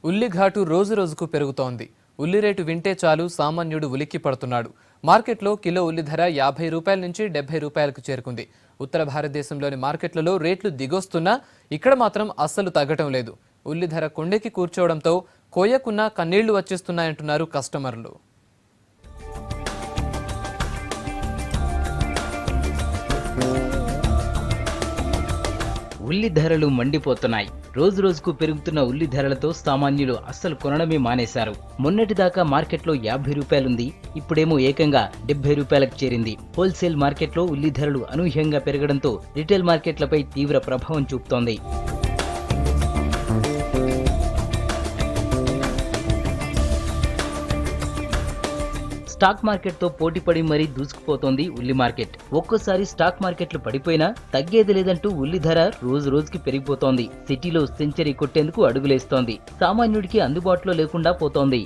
ఉల్లి ఘాటు రోజు రోజుకు పెరుగుతోంది. ఉల్లి రేటు వింటే చాలు సామాన్యుడు ఉలిక్కి పడుతున్నాడు. మార్కెట్లో కిలో ఉల్లి ధర 50 రూపాయల నుంచి 70 రూపాయలకు చేరుకుంది. ఉత్తర భారతదేశంలోని మార్కెట్లలో రేట్లు దిగొస్తున్నా ఇక్కడ మాత్రం అస్సలు తగ్గటం లేదు. ఉల్లి ధర కొండెక్కి కూర్చోవడంతో కోయకున్న కన్నీళ్లు వచ్చేస్తున్నాయంటున్నారు కస్టమర్లు. ఉల్లి ధరలు మండిపోతున్నాయి. రోజు రోజుకు పెరుగుతున్న ఉల్లి ధరలతో సామాన్యులు అస్సలు కొనడమే మానేశారు. మొన్నటిదాకా మార్కెట్లో 50 రూపాయలుంది, ఇప్పుడేమో ఏకంగా 70 రూపాయలకు చేరింది. హోల్సేల్ మార్కెట్లో ఉల్లి ధరలు అనూహ్యంగా పెరగడంతో రిటైల్ మార్కెట్లపై తీవ్ర ప్రభావం చూపుతోంది. స్టాక్ మార్కెట్తో పోటీపడి మరీ దూసుకుపోతోంది ఉల్లి మార్కెట్. ఒక్కోసారి స్టాక్ మార్కెట్లు పడిపోయినా తగ్గేది లేదంటూ ఉల్లి ధర రోజు రోజుకి పెరిగిపోతోంది. సిటీలో సెంచరీ కొట్టేందుకు అడుగులేస్తోంది. సామాన్యుడికి అందుబాటులో లేకుండా పోతోంది.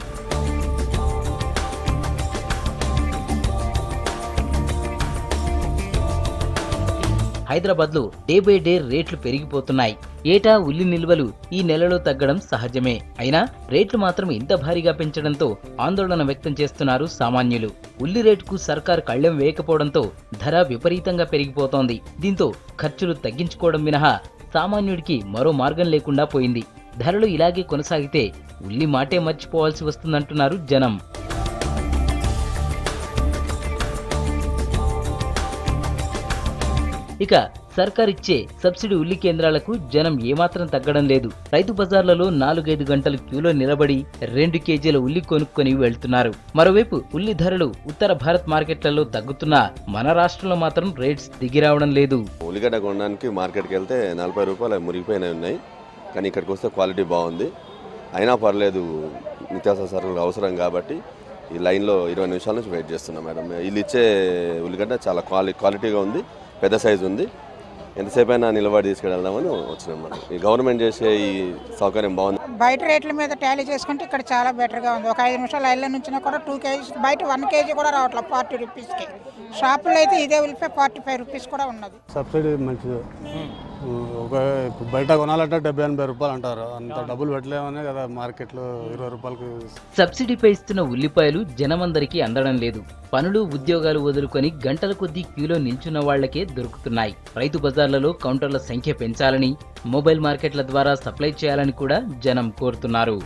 హైదరాబాద్లో డే బై డే రేట్లు పెరిగిపోతున్నాయి. ఏటా ఉల్లి నిల్వలు ఈ నెలలో తగ్గడం సహజమే. అయినా రేట్లు మాత్రం ఇంత భారీగా పెంచడంతో ఆందోళన వ్యక్తం చేస్తున్నారు సామాన్యులు. ఉల్లి రేటుకు సర్కారు కళ్లెం వేయకపోవడంతో ధర విపరీతంగా పెరిగిపోతోంది. దీంతో ఖర్చులు తగ్గించుకోవడం మినహా సామాన్యుడికి మరో మార్గం లేకుండా పోయింది. ధరలు ఇలాగే కొనసాగితే ఉల్లి మాటే మర్చిపోవాల్సి వస్తుందంటున్నారు జనం. ఇక సర్కారిచ్చే సబ్సిడీ ఉల్లి కేంద్రాలకు జనం ఏమాత్రం తగ్గడం లేదు. రైతు బజార్లలో 4-5 గంటలు క్యూలో నిలబడి 2 కేజీల ఉల్లి కొనుక్కొని వెళ్తున్నారు. మరోవైపు ఉల్లి ధరలు ఉత్తర భారత్ మార్కెట్లలో తగ్గుతున్నా మన రాష్ట్రంలో మాత్రం రేట్స్ దిగిరావడం లేదు. ఉల్లిగడ్డ కొనడానికి మార్కెట్కి వెళ్తే 40 రూపాయలు మురిగిపోయినవి ఉన్నాయి, కానీ ఇక్కడికి వస్తే క్వాలిటీ బాగుంది. అయినా పర్లేదు, నిత్యావసర సరుకులు అవసరం కాబట్టి ఈ లైన్లో 20 నిమిషాల నుంచి వెయిట్ చేస్తున్నాం మేడం. వీళ్ళు ఇచ్చే ఉల్లిగడ్డ చాలా క్వాలిటీగా ఉంది, పెద్ద సైజు ఉంది. ఎంతసేపు అయినా నిలబడి తీసుకెళ్దామని వచ్చినాం మేడం. ఈ గవర్నమెంట్ చేసే ఈ సౌకర్యం బాగుంది. బయట రేట్ల మీద టాలీ చేసుకుంటే ఇక్కడ చాలా బెటర్గా ఉంది. ఒక 5 నిమిషాలు లైన్లో నుంచి కూడా 2 కేజీస్, బయట 1 కేజీ కూడా రావట్లేదు 40 రూపీస్కి. షాపులో అయితే ఇదే ఉల్లిపాయ 45 రూపీస్ కూడా ఉన్నది. సబ్సిడీ మంచిది. బయట కొనాలంటే 70-80 రూపాయలు అంటారు. అంత డబ్బులు పెట్టలేమనే కదా మార్కెట్లో 20 రూపాయలకు. సబ్సిడీపై ఇస్తున్న ఉల్లిపాయలు జనమందరికీ అందడం లేదు. పనులు ఉద్యోగాలు వదులుకొని గంటల కొద్దీ క్యూలో నిల్చున్న వాళ్లకే దొరుకుతున్నాయి. రైతు బజార్లలో కౌంటర్ల సంఖ్య పెంచాలని, మొబైల్ మార్కెట్ల ద్వారా సప్లై చేయాలని కూడా జనం కోరుతున్నారు.